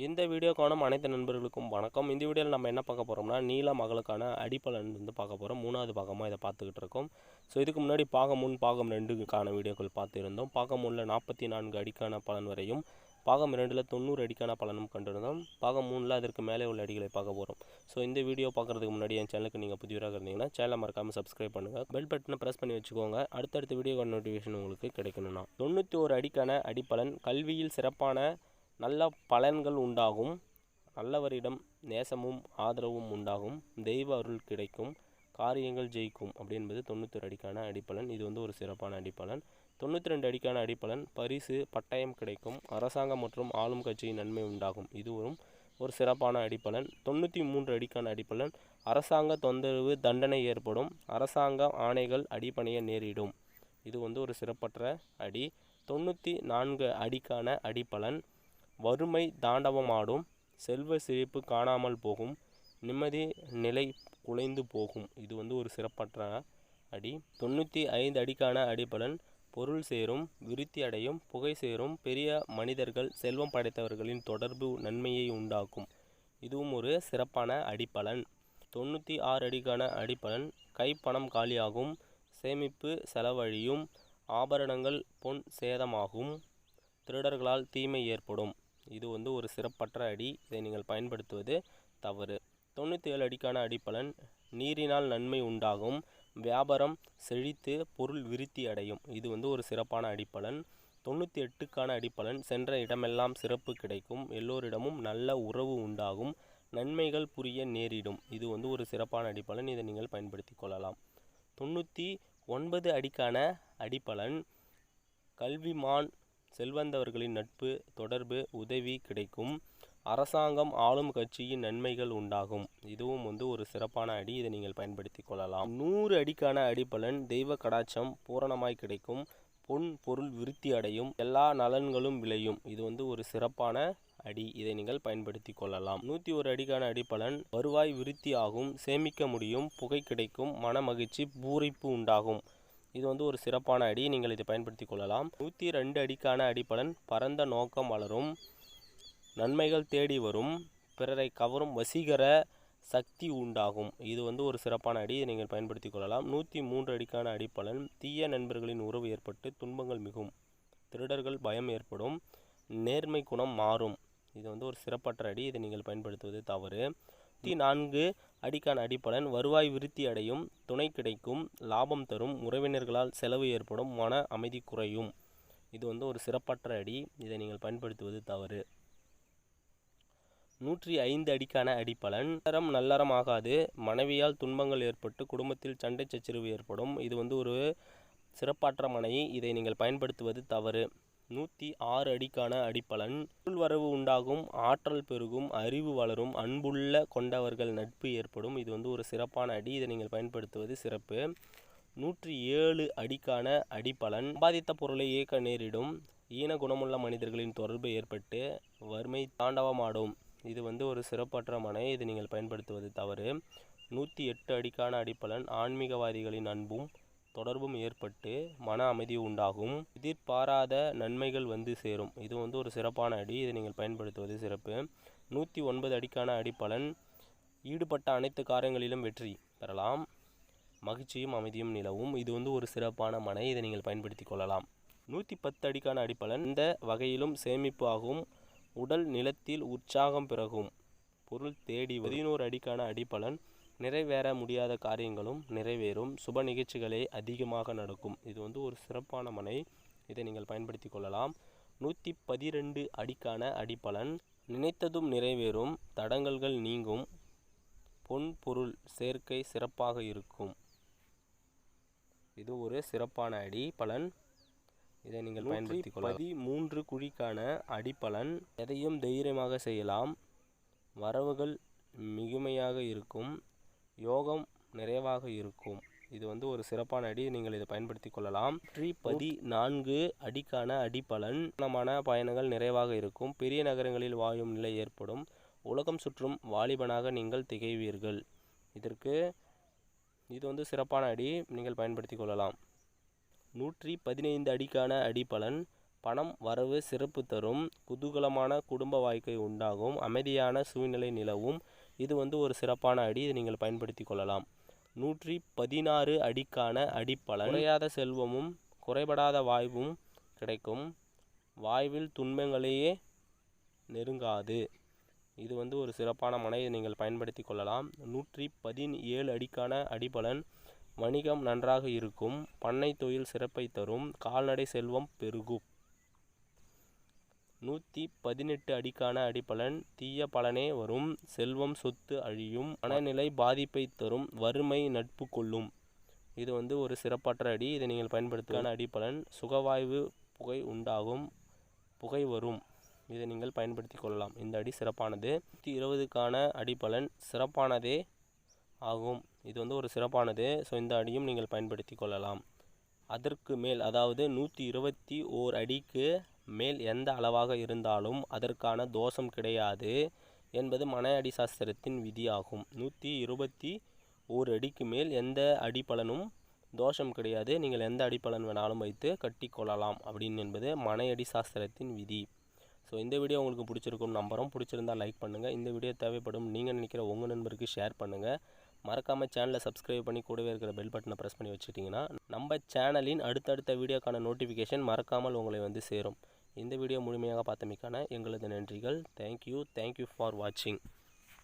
இந்த வீடியோ காணும் அனைத்து நண்பர்களுக்கும் வணக்கம். இந்த வீடியோவில் நம்ம என்ன பார்க்க போகிறோம்னா, நீளம் அகலுக்கான அடிப்பலன் வந்து பார்க்க போகிறோம். 3வது பாகமாக இதை பார்த்துக்கிட்டு இருக்கோம். ஸோ இதுக்கு முன்னாடி பாகம் 1 பாகம் 2க்கான வீடியோக்கள் பார்த்துருந்தோம். பாகம் 1ல் 44 அடிக்கான பலன் வரையும், பாகம் 2ல் 90 அடிக்கான பலனும் கண்டிருந்தோம். பாகம் 3ல் அதற்கு மேலே உள்ள அடிகளை பார்க்க போகிறோம். ஸோ இந்த வீடியோ பார்க்குறதுக்கு முன்னாடி என் சேனலுக்கு நீங்கள் புதியவராக இருந்தீங்கன்னா சேனலை மறக்காமல் சப்ஸ்கிரைப் பண்ணுங்கள். பெல் பட்டனை ப்ரெஸ் பண்ணி வச்சுக்கோங்க. அடுத்தடுத்த வீடியோ நோட்டிஃபிகேஷன் உங்களுக்கு கிடைக்கணும்னா. 91 அடிக்கான அடிப்பலன். கல்வியில் சிறப்பான நல்ல பலன்கள் உண்டாகும். நல்லவரிடம் நேசமும் ஆதரவும் உண்டாகும். தெய்வ அருள் கிடைக்கும். காரியங்கள் ஜெயிக்கும். அப்படி என்பது 91 அடிக்கான அடிப்பலன். இது வந்து ஒரு சிறப்பான அடிப்பலன். 92 அடிக்கான அடிப்பலன். பரிசு பட்டயம் கிடைக்கும். அரசாங்கம் மற்றும் ஆளும் கட்சியின் நன்மை உண்டாகும். இதுவும் ஒரு சிறப்பான அடிப்பலன். 93 அடிக்கான அடிப்பலன். அரசாங்க தொந்தரவு தண்டனை ஏற்படும். அரசாங்க ஆணைகள் அடிபணிய நேரிடும். இது வந்து ஒரு சிறப்பற்ற அடி. 94 அடிக்கான அடிப்பலன். வறுமை தாண்டவமாடும். செல்வ செழிப்பு காணாமல் போகும். நிம்மதி நிலை குலைந்து போகும். இது வந்து ஒரு சிறப்பற்ற அடி. 95 அடிக்கான அடிப்பலன். பொருள் சேரும். விருத்தி அடையும். புகை சேரும். பெரிய மனிதர்கள் செல்வம் படைத்தவர்களின் தொடர்பு நன்மையை உண்டாக்கும். இதுவும் ஒரு சிறப்பான அடிப்பலன். 96 அடிக்கான அடிப்பலன். கைப்பணம் காலியாகும். சேமிப்பு செலவழியும். ஆபரணங்கள் பொன் சேதமாகும். திருடர்களால் தீமை ஏற்படும். இது வந்து ஒரு சிறப்பற்ற அடி. இதை நீங்கள் பயன்படுத்துவது தவறு. 97 அடிக்கான அடிப்பலன். நீரினால் நன்மை உண்டாகும். வியாபாரம் செழித்து பொருள் விருத்தி அடையும். இது வந்து ஒரு சிறப்பான அடிப்பலன். 98க்கான அடிப்பலன். சென்ற இடமெல்லாம் சிறப்பு கிடைக்கும். எல்லோரிடமும் நல்ல உறவு உண்டாகும். நன்மைகள் புரிய நேரிடும். இது வந்து ஒரு சிறப்பான அடிப்பலன். இதை நீங்கள் பயன்படுத்தி கொள்ளலாம். 99 அடிக்கான அடிப்பலன். கல்விமான் செல்வந்தவர்களின் நட்பு தொடர்பு உதவி கிடைக்கும். அரசாங்கம் ஆளும் கட்சியின் நன்மைகள் உண்டாகும். இதுவும் வந்து ஒரு சிறப்பான அடி. இதை நீங்கள் பயன்படுத்தி கொள்ளலாம். 100 அடிக்கான அடிப்பலன். தெய்வ கடாட்சம் பூரணமாய் கிடைக்கும். பொன் பொருள் விருத்தி அடையும். எல்லா நலன்களும் விளையும். இது வந்து ஒரு சிறப்பான அடி. இதை நீங்கள் பயன்படுத்தி கொள்ளலாம். 101 அடிக்கான அடிப்பலன். வருவாய் விருத்தி ஆகும். சேமிக்க முடியும். புகை கிடைக்கும். மன மகிழ்ச்சி பூரிப்பு உண்டாகும். இது வந்து ஒரு சிறப்பான அடி. நீங்கள் இதை பயன்படுத்தி கொள்ளலாம். 102 அடிக்கான அடிப்பலன். பரந்த நோக்கம் வளரும். நன்மைகள் தேடி வரும். பிறரை கவரும் வசீகர சக்தி உண்டாகும். இது வந்து ஒரு சிறப்பான அடி. நீங்கள் பயன்படுத்தி கொள்ளலாம். 103 அடிக்கான அடிப்பலன். தீய நண்பர்களின் உறவு ஏற்பட்டு துன்பங்கள் மிகும். திருடர்கள் பயம் ஏற்படும். நேர்மை குணம் மாறும். இது வந்து ஒரு சிறப்பற்ற அடி. இதை நீங்கள் பயன்படுத்துவது தவறு. 104 அடிக்கான அடிப்பலன். வருவாய் விருத்தி அடையும். துணை கிடைக்கும். லாபம் தரும். உறவினர்களால் செலவு ஏற்படும். மன அமைதி குறையும். இது வந்து ஒரு சிறப்பற்ற அடி. இதை நீங்கள் பயன்படுத்துவது தவறு. 105 அடிக்கான அடிப்பலன். நல்லறம் ஆகாது. மனைவியால் துன்பங்கள் ஏற்பட்டு குடும்பத்தில் சண்டை சச்சரவு ஏற்படும். இது வந்து ஒரு சிறப்பற்ற மனை. இதை நீங்கள் பயன்படுத்துவது தவறு. 106 அடிக்கான அடிப்பலன். பொருள் வரவு உண்டாகும். ஆற்றல் பெருகும். அறிவு வளரும். அன்புள்ள கொண்டவர்கள் நட்பு ஏற்படும். இது வந்து ஒரு சிறப்பான அடி. இதை நீங்கள் பயன்படுத்துவது சிறப்பு. 107 அடிக்கான அடிப்பலன். சம்பாதித்த பொருளை இயக்க நேரிடும். ஈன குணமுள்ள மனிதர்களின் தொடர்பு ஏற்பட்டு வறுமை தாண்டவமாடும். இது வந்து ஒரு சிறப்பற்ற மனை. இதை நீங்கள் பயன்படுத்துவது தவறு. 108 அடிக்கான அடிப்பலன். ஆன்மீகவாதிகளின் அன்பும் தொடர்பும் ஏற்பட்டு மன அமைதி உண்டாகும். எதிர்பாராத நன்மைகள் வந்து சேரும். இது வந்து ஒரு சிறப்பான அடி. இதை நீங்கள் பயன்படுத்துவது சிறப்பு. 109 அடிக்கான அடிப்பலன். ஈடுபட்ட அனைத்து காரியங்களிலும் வெற்றி பெறலாம். மகிழ்ச்சியும் அமைதியும் நிலவும். இது வந்து ஒரு சிறப்பான மனை. இதை நீங்கள் பயன்படுத்தி கொள்ளலாம். 110 அடிக்கான அடிப்பலன். இந்த வகையிலும் சேமிப்பு ஆகும். உடல் நிலத்தில் உற்சாகம் பிறகும். பொருள் தேடி. 11 அடிக்கான அடிப்பலன். நிறைவேற முடியாத காரியங்களும் நிறைவேறும். சுப நிகழ்ச்சிகளே அதிகமாக நடக்கும். இது வந்து ஒரு சிறப்பான மனை. இதை நீங்கள் பயன்படுத்தி கொள்ளலாம். 112 அடிக்கான அடிப்பலன். நினைத்ததும் நிறைவேறும். தடங்கல்கள் நீங்கும். பொன் பொருள் சேர்க்கை சிறப்பாக இருக்கும். இது ஒரு சிறப்பான அடி பலன். இதை நீங்கள் பயன்படுத்தி கொள்ளலாம். 13 குழிக்கான அடிப்பலன். எதையும் தைரியமாக செய்யலாம். வரவுகள் மிகுமையாக இருக்கும். யோகம் நிறைவாக இருக்கும். இது வந்து ஒரு சிறப்பான அடி. நீங்கள் இதை பயன்படுத்தி கொள்ளலாம். 14 அடிக்கான அடிப்பலன். பயணங்கள் நிறைவாக இருக்கும். பெரிய நகரங்களில் வாழும் நிலை ஏற்படும். உலகம் சுற்றும் வாலிபனாக நீங்கள் திகைவீர்கள். இது வந்து சிறப்பான அடி. நீங்கள் பயன்படுத்தி கொள்ளலாம். 115 அடிக்கான அடிப்பலன். பணம் வரவு சிறப்பு தரும், குதூகலமான குடும்ப வாழ்க்கை உண்டாகும், அமைதியான சூழ்நிலை நிலவும். இது ஒரு சிறப்பான அடி. இதை நீங்கள் பயன்படுத்தி கொள்ளலாம். 116 அடிக்கான அடிப்பலன். குறையாத செல்வமும் குறைபடாத வாழ்வும் கிடைக்கும், வாழ்வில் துன்பங்களையே நெருங்காது. இது ஒரு சிறப்பான மனை. நீங்கள் பயன்படுத்தி கொள்ளலாம். 117 அடிக்கான அடிப்பலன். வணிகம் நன்றாக இருக்கும், பண்ணை தொழில் சிறப்பை தரும், கால்நடை செல்வம் பெருகும். 118 அடிக்கான அடிப்பலன். தீய பலனே வரும், செல்வம் சொத்து அழியும், மனநிலை பாதிப்பை தரும், வறுமை நட்பு கொள்ளும். இது ஒரு சிறப்பற்ற அடி. இதை நீங்கள் பயன்படுத்துவதற்கான அடிப்பலன். சுகவாய்வு புகை உண்டாகும், புகை வரும். இதை நீங்கள் பயன்படுத்தி கொள்ளலாம். இந்த அடி சிறப்பானது. 120க்கான அடிப்பலன் சிறப்பானதே ஆகும். இது ஒரு சிறப்பானது. ஸோ இந்த அடியும் நீங்கள் பயன்படுத்தி கொள்ளலாம். அதற்கு மேல், அதாவது 121 அடிக்கு மேல் எந்த அளவாக இருந்தாலும் அதற்கான தோஷம் கிடையாது என்பது மனை அடி சாஸ்திரத்தின் விதியாகும். 121 அடிக்கு மேல் எந்த அடிப்பலனும் தோஷம் கிடையாது, நீங்கள் எந்த அடிப்பலன் வேணாலும் வைத்து கட்டி கொள்ளலாம் அப்படின்னு என்பது மனை அடி சாஸ்திரத்தின் விதி. ஸோ இந்த வீடியோ உங்களுக்கு பிடிச்சிருக்கும் நம்புகிறோம். பிடிச்சிருந்தால் லைக் பண்ணுங்கள். இந்த வீடியோ தேவைப்படும் நீங்கள் நினைக்கிற உங்கள் நண்பருக்கு ஷேர் பண்ணுங்கள். மறக்காமல் சேனலை சப்ஸ்கிரைப் பண்ணி கூடவே இருக்கிற பெல் பட்டனை ப்ரெஸ் பண்ணி வச்சுட்டிங்கன்னா நம்ம சேனலின் அடுத்தடுத்த வீடியோக்கான நோட்டிஃபிகேஷன் மறக்காமல் உங்களை சேரும். இந்த வீடியோ முழுமையாக பார்த்தமைக்கான எங்களது நன்றிகள். தேங்க்யூ ஃபார் வாட்சிங்.